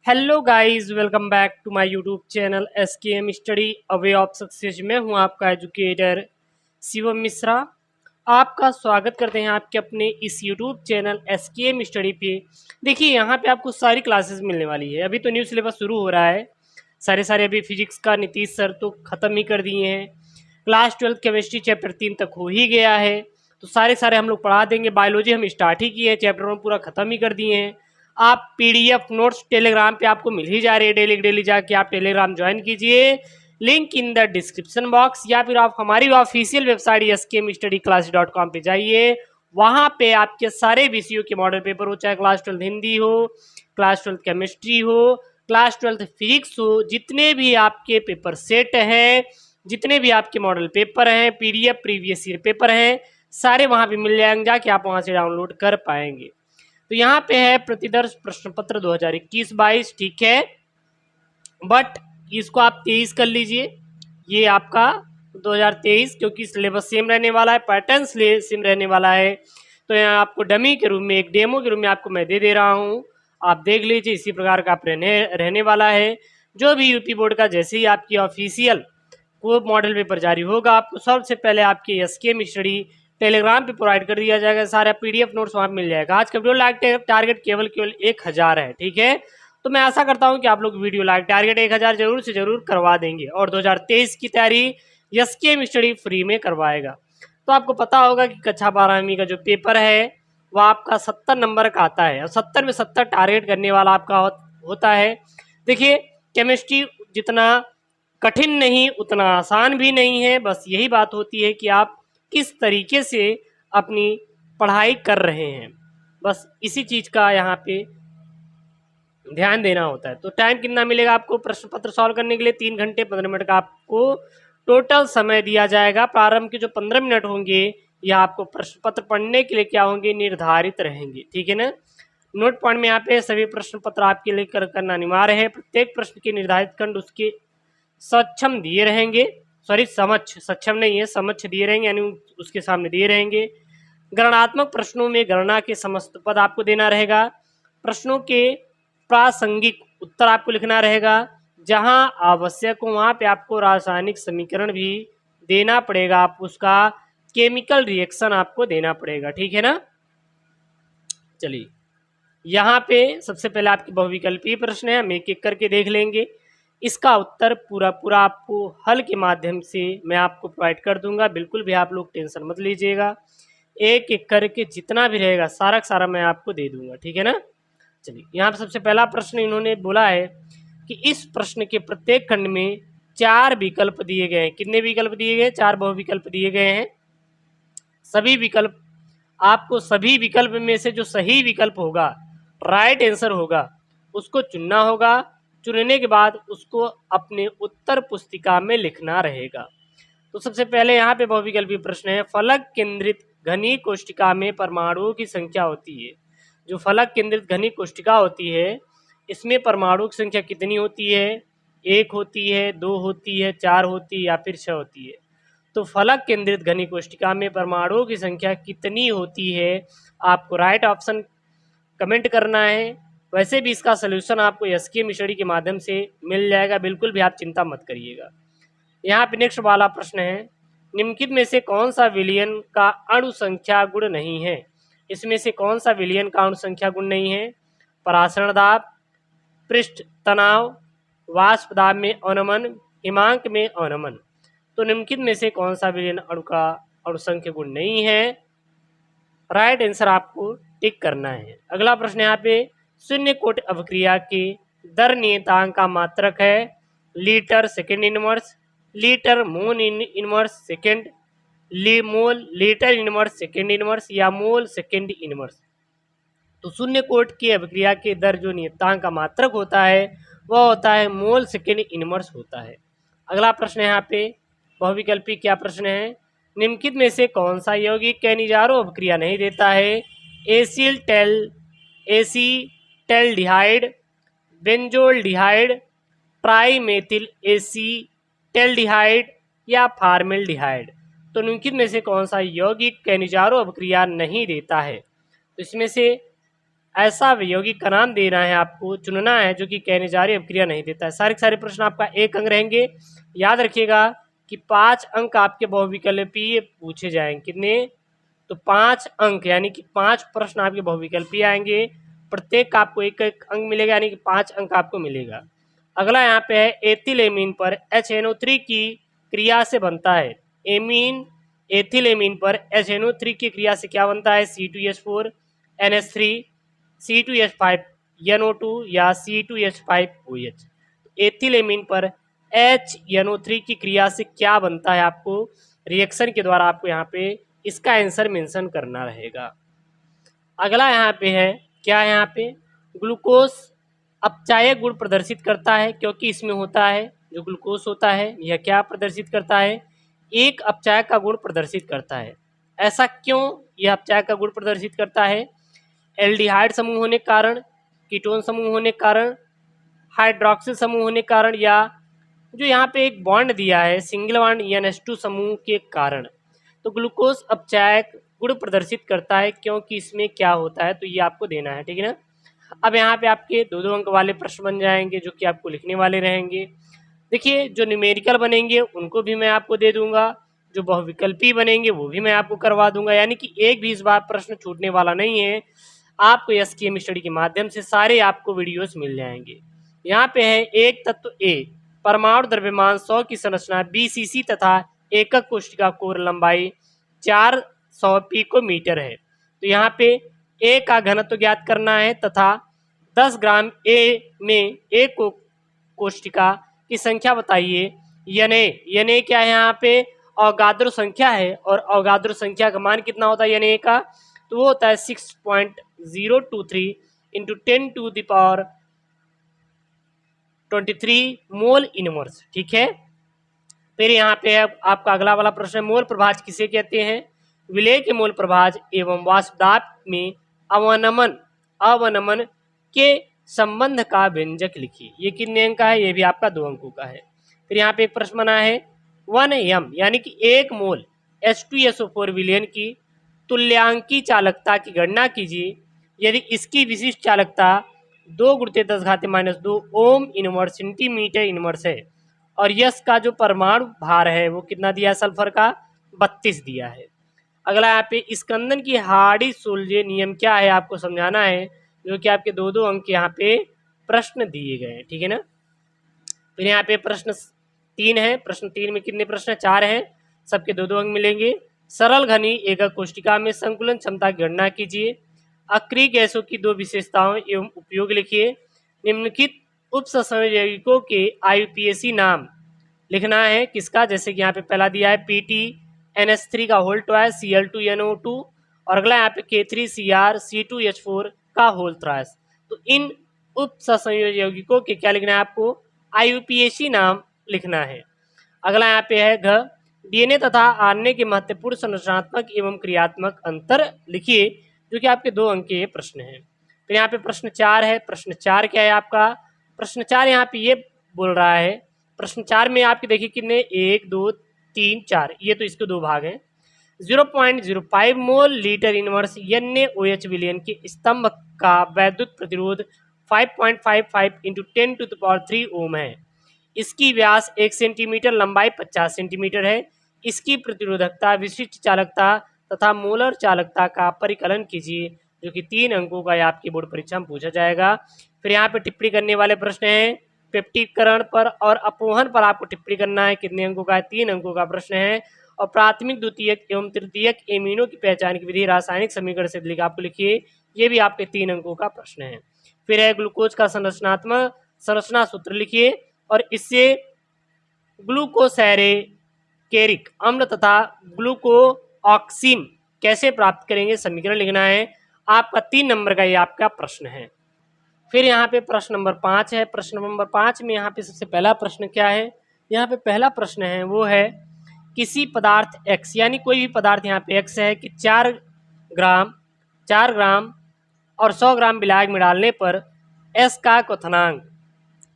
Hello guys, welcome back to my YouTube channel SKM study a way of success. मैं हूं आपका educator Shivam Mishra. आपका स्वागत करते हैं आपके अपने इस यूट्यूब चैनल SKM स्टडी पे। देखिए, यहां पे आपको सारी क्लासेस मिलने वाली है। अभी तो न्यू सिलेबस शुरू हो रहा है। सारे अभी फिजिक्स का नीतीश सर तो ख़त्म ही कर दिए हैं। क्लास 12 केमिस्ट्री चैप्टर 3 तक हो ही गया है, तो सारे हम लोग पढ़ा देंगे। बायोलॉजी हम स्टार्ट ही किए हैं, चैप्टर 1 पूरा ख़त्म ही कर दिए हैं। आप PDF नोट्स टेलीग्राम पे आपको मिल ही जा रही है। डेली जाके आप टेलीग्राम ज्वाइन कीजिए, link in the description box, या फिर आप हमारी ऑफिशियल वेबसाइट skmstudyclass.com पे जाइए। वहां पे आपके सारे विषयों के मॉडल पेपर हो, चाहे क्लास 12 हिंदी हो, क्लास 12 केमिस्ट्री हो, क्लास 12 फिजिक्स हो, जितने भी आपके पेपर सेट हैं, जितने भी आपके मॉडल पेपर हैं, PDF प्रीवियस ईयर पेपर हैं, सारे वहां पे मिल जाएंगे। जाके आप वहां से डाउनलोड कर पाएंगे। तो यहाँ पे है प्रतिदर्श प्रश्न पत्र 2021-22, ठीक है, बट इसको आप 23 कर लीजिए। ये आपका 2023, क्योंकि सिलेबस सेम रहने वाला है, पैटर्न सेम रहने वाला है। तो यहाँ आपको डमी के रूप में, एक डेमो के रूप में आपको मैं दे रहा हूँ, आप देख लीजिए। इसी प्रकार का आप रहने वाला है। जो भी यूपी बोर्ड का जैसे ही आपकी ऑफिशियल को मॉडल पेपर जारी होगा, आपको सबसे पहले आपके SKM स्टडी टेलीग्राम पे प्रोवाइड कर दिया जाएगा। सारा PDF नोट्स वहाँ मिल जाएगा। आज का वीडियो लाइक टारगेट केवल 1000 है, ठीक है। तो मैं आशा करता हूँ कि आप लोग वीडियो लाइक टारगेट 1000 जरूर से जरूर करवा देंगे, और 2023 की तैयारी SKM स्टडी फ्री में करवाएगा। तो आपको पता होगा कि कक्षा 12वीं का जो पेपर है वह आपका 70 नंबर का आता है, और 70 में 70 टारगेट करने वाला आपका होता है। देखिए, केमिस्ट्री जितना कठिन नहीं उतना आसान भी नहीं है। बस यही बात होती है कि आप किस तरीके से अपनी पढ़ाई कर रहे हैं, बस इसी चीज़ का यहाँ पे ध्यान देना होता है। तो टाइम कितना मिलेगा आपको प्रश्न पत्र सॉल्व करने के लिए? 3 घंटे 15 मिनट का आपको टोटल समय दिया जाएगा। प्रारंभ के जो 15 मिनट होंगे यह आपको प्रश्न पत्र पढ़ने के लिए क्या होंगे, निर्धारित रहेंगे, ठीक है ना। नोट पॉइंट में यहाँ पे सभी प्रश्न पत्र आपके लिए करना अनिवार्य है। प्रत्येक प्रश्न के निर्धारित खंड उसके सक्षम दिए रहेंगे, सॉरी समक्ष, सक्षम नहीं है, समक्ष दिए रहेंगे, यानी उसके सामने दिए रहेंगे। गणनात्मक प्रश्नों में गणना के समस्त पद आपको देना रहेगा। प्रश्नों के प्रासंगिक उत्तर आपको लिखना रहेगा। जहां आवश्यक हो वहां पे आपको रासायनिक समीकरण भी देना पड़ेगा, आप उसका केमिकल रिएक्शन आपको देना पड़ेगा, ठीक है ना। चलिए, यहाँ पे सबसे पहले आपके बहुविकल्पीय प्रश्न है, हम एक एक करके देख लेंगे। इसका उत्तर पूरा आपको हल के माध्यम से मैं आपको प्रोवाइड कर दूंगा, बिल्कुल भी आप लोग टेंशन मत लीजिएगा। एक एक करके जितना भी रहेगा सारा का सारा मैं आपको दे दूंगा, ठीक है ना। चलिए, यहाँ पर सबसे पहला प्रश्न इन्होंने बोला है कि इस प्रश्न के प्रत्येक खंड में 4 विकल्प दिए गए हैं। कितने विकल्प दिए गए हैं? 4 बहुविकल्प दिए गए हैं। सभी विकल्प आपको, सभी विकल्प में से जो सही विकल्प होगा, राइट आंसर होगा, उसको चुनना होगा। चुनने के बाद उसको अपने उत्तर पुस्तिका में लिखना रहेगा। तो सबसे पहले यहाँ पे बहुविकल्पीय प्रश्न है, फलक केंद्रित घनी कोष्टिका में परमाणुओं की संख्या होती है। जो फलक केंद्रित घनी कोष्टिका होती है, इसमें परमाणु की संख्या कितनी होती है? 1 होती है, 2 होती है, 4 होती है, या फिर 6 होती है। तो फलक केंद्रित घनी कोष्टिका में परमाणुओं की संख्या कितनी होती है? आपको राइट ऑप्शन कमेंट करना है। वैसे भी इसका सलूशन आपको SKM स्टडी के माध्यम से मिल जाएगा, बिल्कुल भी आप चिंता मत करिएगा। यहाँ पे नेक्स्ट वाला प्रश्न है, निम्नलिखित में से कौन सा विलयन का अणु संख्या गुण नहीं है? इसमें से कौन सा विलयन का अणु संख्या गुण नहीं है? परासरण दाब, पृष्ठ तनाव, वाष्प दाब में अवनमन, हिमांक में अवनमन। तो निम्नलिखित में से कौन सा विलयन अणु का अणु संख्या गुण नहीं है? राइट आंसर आपको टिक करना है। अगला प्रश्न यहाँ पे, शून्य कोट अभिक्रिया के दर नियतांक का मात्रक है litre second inverse, litre mole inverse second, mole litre inverse second inverse, या मोल सेकेंड इनवर्स। तो शून्य कोट की अभिक्रिया के दर जो नियतांक का मात्रक होता है वह होता है मोल सेकेंड इनवर्स होता है। अगला प्रश्न यहाँ पे बहुविकल्पी क्या प्रश्न है, निम्नलिखित में से कौन सा यौगिक कैनिजारो अभिक्रिया नहीं देता है? एसीटेल्डिहाइड, बेंजोल्डिहाइड, ट्राईमेथिल एसीटेल्डिहाइड, या फार्मेल्डिहाइड। तो निम्नलिखित में से कौन सा यौगिक कैनिजारो अभिक्रिया नहीं देता है? तो इसमें से ऐसा यौगिक का नाम देना है, आपको चुनना है जो कि कहने जा रही अभिक्रिया नहीं देता है। सारे के सारे प्रश्न आपका 1 अंक रहेंगे। याद रखिएगा कि 5 अंक आपके बहुविकल्पीय पूछे जाएंगे। कितने? तो 5 अंक, यानी कि 5 प्रश्न आपके बहुविकल्पीय आएंगे। प्रत्येक का आपको 1-1 अंक मिलेगा, यानी कि 5 अंक आपको मिलेगा। अगला यहाँ पे है एथिल एमीन पर HNO3 की क्रिया से बनता है। एथिल एमीन पर HNO3 की क्रिया से क्या बनता है? C2H4 NH3 C2H5 NO2 या C2H5OH। एथिल एमीन पर HNO3 की क्रिया से क्या बनता है? आपको रिएक्शन के द्वारा आपको यहाँ पे इसका आंसर मेंशन करना रहेगा। अगला यहाँ पे है क्या? यहाँ पे ग्लूकोज अपचायक गुण प्रदर्शित करता है, क्योंकि इसमें होता है जो ग्लूकोज होता है यह क्या प्रदर्शित करता है? एक अपचायक का गुण प्रदर्शित करता है। ऐसा क्यों यह अपचायक का गुण प्रदर्शित करता है? एल्डिहाइड समूह होने के कारण, कीटोन समूह होने के कारण, हाइड्रोक्सिल समूह होने के कारण, या जो यहाँ पे एक बॉन्ड दिया है सिंगल बॉन्ड NH2 समूह के कारण। तो ग्लूकोज अपचायक गुण प्रदर्शित करता है क्योंकि इसमें क्या होता है, तो ये आपको देना है, ठीक है ना। अब यहाँ पे आपके 2-2 अंक वाले प्रश्न बन जाएंगे जो कि आपको लिखने वाले रहेंगे। देखिए, जो न्यूमेरिकल बनेंगे उनको भी मैं आपको दे दूंगा, जो बहुविकल्पी बनेंगे वो भी मैं आपको करवा दूंगा, यानी कि एक भी इस बार प्रश्न छूटने वाला नहीं है। आपको SKM स्टडी के माध्यम से सारे आपको वीडियोस मिल जाएंगे। यहाँ पे है एक तत्व A परमाणु द्रव्यमान 100 की संरचना BCC तथा एकक कोशिका कोर लंबाई 400 पिकोमीटर है। तो यहाँ पे A का घनत्व ज्ञात करना है तथा 10 ग्राम A में एक कोशिका की संख्या बताइए। Na क्या है? यहाँ पे अवगाद्रो संख्या है, और अवगाद्रो संख्या का मान कितना होता है Na का? तो वो होता है 6.023 इंटू 10⁻23 मोल इनवर्स, ठीक है। फिर यहाँ पे आपका अगला वाला प्रश्न है, मोल प्रभाज किसे कहते हैं? विलेय के मोल प्रभाज एवं वाष्पदाब में अवनमन के संबंध का व्यंजक लिखिए। ये कितने अंक का है? ये भी आपका 2 अंकों का है। फिर यहाँ पे एक प्रश्न बना है 1m यानी कि 1 मोल H2SO4 विलयन की तुल्यांकी चालकता की गणना कीजिए यदि इसकी विशिष्ट चालकता 2 × 10⁻² ओम इनवर्स सेंटीमीटर इनवर्स है, और यश का जो परमाणु भार है वो कितना दिया है? सल्फर का 32 दिया है। अगला यहाँ पे स्कंदन की हार्डी सोल्जे नियम क्या है आपको समझाना है, जो कि आपके 2-2 अंक यहाँ पे प्रश्न दिए गए हैं, ठीक है ना। फिर यहाँ पे प्रश्न 3 है। प्रश्न 3 में कितने प्रश्न? 4 हैं, सबके 2-2 अंक मिलेंगे। सरल घनी एकक कोशिका में संकुलन क्षमता की गणना कीजिए। अक्रिय गैसों की 2 विशेषताओं एवं उपयोग लिखिए। निम्नलिखित उपसंयोजकों के IUPAC नाम लिखना है। किसका? जैसे कि यहाँ पे पहला दिया है PT NH3 का होल ट्वाइस Cl2NO2, और अगला यहाँ पे K3Cr C2H4 का होल थ्राइस। तो इन उपसंयोजकों के क्या लिखना है आपको? IUPAC नाम लिखना है। अगला यहाँ पे है घ DNA तथा RNA के महत्वपूर्ण संरचनात्मक एवं क्रियात्मक अंतर लिखिए, जो कि आपके 2 अंक के प्रश्न हैं। फिर यहाँ पे प्रश्न 4 है। प्रश्न 4 क्या है आपका? प्रश्न 4 यहाँ पे ये बोल रहा है, प्रश्न 4 में आपके देखिए कितने 1 2 3 4, ये तो इसके 2 भाग हैं। 0.05 मोल लीटर इनवर्स NaOH विलयन के स्तंभ का वैद्युत प्रतिरोध 5.55 इंटू 10⁻³ ओम है। इसकी व्यास 1 सेंटीमीटर, लंबाई 50 सेंटीमीटर है। इसकी प्रतिरोधकता, विशिष्ट चालकता तथा मोलर चालकता का परिकलन कीजिए, जो कि 3 अंकों का आपकी बोर्ड परीक्षा में पूछा जाएगा। फिर यहाँ पे टिप्पणी करने वाले प्रश्न हैं पेप्टिकरण पर और अपोहन पर आपको टिप्पणी करना है। कितने अंकों का है? 3 अंकों का प्रश्न है। और प्राथमिक, द्वितीयक एवं तृतीयक एमिनो की पहचान की विधि रासायनिक समीकरण से लिखा आपको लिखिए, ये भी आपके 3 अंकों का प्रश्न है। फिर है ग्लूकोज का संरचना सूत्र लिखिए, और इससे ग्लूकोसैरेकेरिक अम्ल तथा ग्लूकोऑक्सीम कैसे प्राप्त करेंगे समीकरण लिखना है। आपका 3 नंबर का ये आपका प्रश्न है। फिर यहाँ पे प्रश्न नंबर 5 है। प्रश्न नंबर 5 में यहाँ पे सबसे पहला प्रश्न क्या है? यहाँ पे पहला प्रश्न है वो है किसी पदार्थ X, यानी कोई भी पदार्थ यहाँ पे X है कि 4 ग्राम और 100 ग्राम विलायक में डालने पर S का क्वथनांक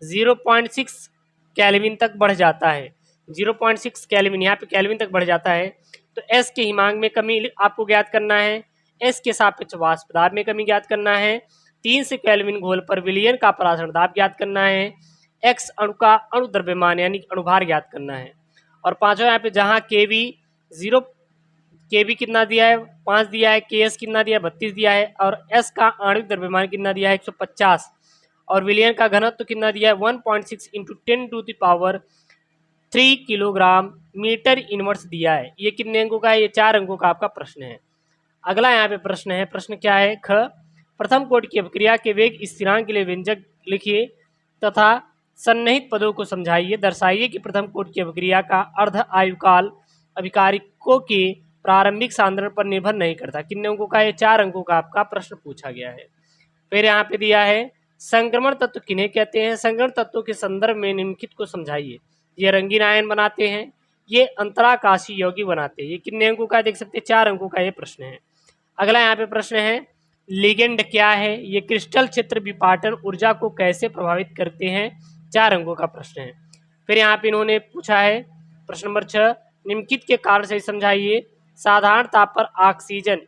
0.6 केल्विन तक बढ़ जाता है। 0.6 केल्विन, यहाँ पे केल्विन तक बढ़ जाता है। तो S के हिमांक में कमी आपको ज्ञात करना है, S के सापेक्ष वाष्प दाब में कमी ज्ञात करना है, 3 से केल्विन घोल पर विलयन का परासरण दाब ज्ञात करना है। x अणु का अणुद्रव्यमान यानी अणुभार ज्ञात करना है। और पांचवा यहाँ पे जहाँ केवी कितना दिया है 5 दिया है, केएस कितना दिया है 32 दिया है, और एस का आणविक द्रव्यमान कितना दिया है 150, और विलयन का घनत्व कितना दिया है 1.6 इंटू 10⁻³ किलोग्राम मीटर इनवर्स दिया है। ये कितने अंकों का है? ये 4 अंकों का आपका प्रश्न है। अगला यहाँ पे प्रश्न है, प्रश्न क्या है? ख प्रथम कोटि की अभिक्रिया के वेग स्थिरांक के लिए व्यंजक लिखिए तथा सन्निहित पदों को समझाइए। दर्शाइए कि प्रथम कोटि की अभिक्रिया का अर्ध आयुकाल अभिकारिकों के प्रारंभिक सांद्रण पर निर्भर नहीं करता। कितने अंकों का? ये 4 अंकों का आपका प्रश्न पूछा गया है। फिर यहाँ पे दिया है संक्रमण तत्व किन्हें कहते हैं? संक्रमण तत्वों के संदर्भ में निम्नलिखित को समझाइए। ये रंगीन आयन बनाते हैं, ये अंतराकाशीय यौगिक बनाते हैं। ये कितने अंकों का? देख सकते हैं 4 अंकों का ये प्रश्न है। अगला यहाँ पे प्रश्न है लिगेंड क्या है? ये क्रिस्टल क्षेत्र विपाटन ऊर्जा को कैसे प्रभावित करते हैं? 4 अंकों का प्रश्न है। फिर यहाँ पे इन्होंने पूछा है प्रश्न नंबर 6, निम्नलिखित के कारण से समझाइए। साधारण ताप पर ऑक्सीजन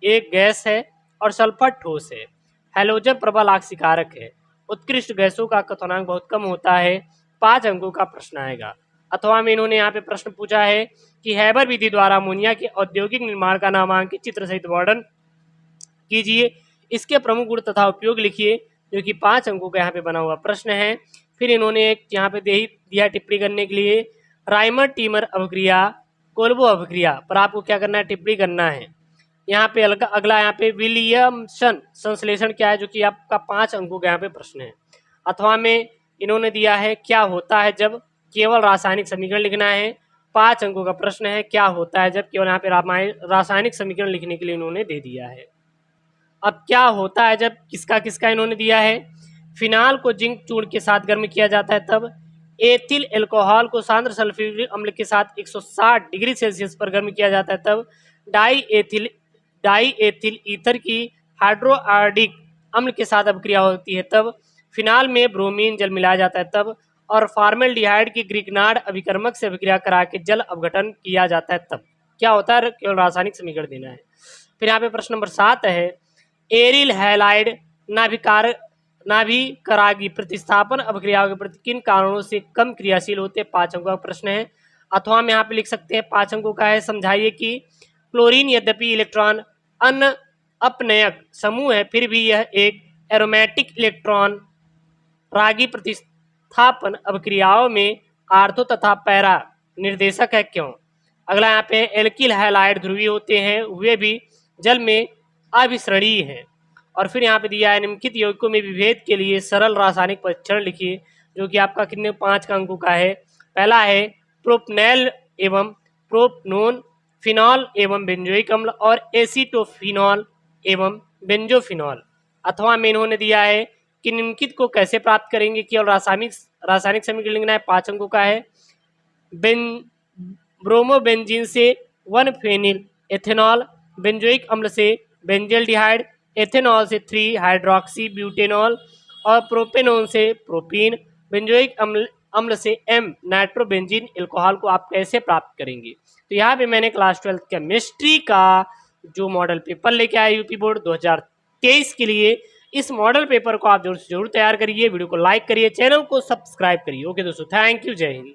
एक गैस है और सल्फर ठोस है। हैलोजन प्रबल आक्सीकारक है। उत्कृष्ट गैसों का क्वथनांक बहुत कम होता है। 5 अंकों का प्रश्न आएगा। अथवा में इन्होंने यहाँ पे प्रश्न पूछा है कि हैबर विधि द्वारा अमोनिया के औद्योगिक निर्माण का नामांकित चित्र सहित वर्णन कीजिए। इसके प्रमुख गुण तथा उपयोग लिखिए, जो कि 5 अंकों का यहाँ पे बना हुआ प्रश्न है। फिर इन्होंने एक यहाँ पे दिया टिप्पणी करने के लिए राइमर टीमर अभिक्रिया, कोल्बो अभिक्रिया पर आपको क्या करना है? टिप्पणी करना है। यहाँ पे अगला यहाँ पे विलियमसन संश्लेषण क्या है? जो कि आपका 5 अंकों का यहाँ पे प्रश्न है। अथवा में इन्होंने दिया है क्या होता है जब केवल रासायनिक समीकरण लिखना है। 5 अंकों का प्रश्न है क्या होता है जब केवल यहाँ पे रासायनिक समीकरण लिखने के लिए इन्होंने दे दिया है। अब क्या होता है जब किसका किसका इन्होंने दिया है? फिनाल को जिंक चूर्ण के साथ गर्म किया जाता है तब। एथिल एल्कोहल को सांद्र सल्फ्यूरिक अम्ल के साथ 160 डिग्री सेल्सियस पर गर्म किया जाता है तब। डाई एथिल ईथर की हाइड्रोआयोडिक अम्ल के साथ अभिक्रिया होती है तब। फिनाल में ब्रोमीन जल मिलाया जाता है तब। और फार्मेल्डिहाइड की ग्रिग्नार्ड अभिकर्मक से अभिक्रिया करा के जल अपघटन किया जाता है तब। क्या होता है? केवल रासायनिक समीकरण देना है। फिर यहाँ पे प्रश्न नंबर 7 है एरिल हैलाइड नाभिकरागी प्रतिस्थापन अभिक्रियाओं के प्रति किन कारणों से कम क्रियाशील होते हैं? 5 अंकों का प्रश्न है। अथवा में यहाँ पे लिख सकते हैं 5 अंकों का है। समझाइए कि क्लोरीन यद्यपि इलेक्ट्रॉन अपनयक समूह है फिर भी यह एक एरोमेटिक इलेक्ट्रॉन रागी प्रतिस्थापन अभिक्रियाओं में आर्थो तथा पैरा निर्देशक है, क्यों? अगला यहाँ पे एल्किल हैलाइड ध्रुवीय होते हैं, वे भी जल में अभिसरणीय है। और फिर यहाँ पे दिया है निम्नलिखित यौगिकों में विभेद के लिए सरल रासायनिक परीक्षण लिखिए, जो कि आपका कितने 5 का अंकों का है। पहला है प्रोपनेल एवं प्रोपनोन, फिनॉल एवं बेंजोइक अम्ल, और एसीटोफिनॉल एवं बेंजोफिनॉल। अथवा में इन्होंने दिया है कि निम्नलिखित को कैसे प्राप्त करेंगे? केवल रासायनिक समीकरण लिखना है। 5 अंकों का है। ब्रोमोबेंजीन से 1 फेनिल एथेनॉल, बेंजोइक अम्ल से बेंजल्डिहाइड, एथेनॉल से 3 हाइड्रोक्सी ब्यूटेनॉल, और प्रोपेनोन से प्रोपीन, बेंजोइक अम्ल से M नाइट्रोबेंजीन एल्कोहल को आप कैसे प्राप्त करेंगे? तो यहाँ पे मैंने क्लास 12 केमिस्ट्री का जो मॉडल पेपर लेके आया यूपी बोर्ड 2023 के लिए, इस मॉडल पेपर को आप जरूर तैयार करिए। वीडियो को लाइक करिए, चैनल को सब्सक्राइब करिए। ओके दोस्तों, थैंक यू, जय हिंद।